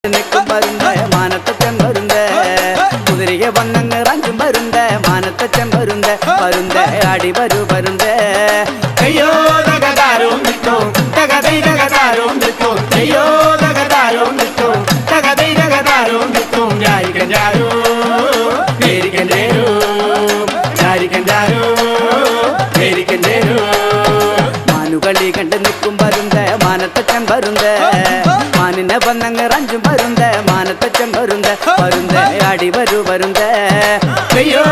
നിൽക്കും വരുന്ന മാനത്തച്ഛൻ വരുന്ന കുതിരയെ വന്നങ്ങ് റഞ്ചും വരുന്ന മാനത്തച്ഛൻ വരുന്ന വരുന്ന അടി വരൂ വരുന്ന അയ്യോ തകതാരും നിൽക്കോ തകതൈ തകതാരും നിൽക്കോ അയ്യോ തകതാരും നിൽക്കോ തകതൈ തകതാരും നിൽക്കോ ജാരിക്കഞ്ചാരോ പേരിക്കഞ്ചേരോ ജാരിക്കഞ്ചാരോ പേരിക്കഞ്ചേരോ മാനുകളി കണ്ട് നിൽക്കും വരുന്ന മാനത്തച്ഛൻ വരുന്ന മാനിനെ വന്നങ്ങ് റഞ്ചും വരുന്ന മാനത്തച്ഛൻ വരുന്ന വരുന്ന അടി വരൂ വരുന്ന അയ്യോ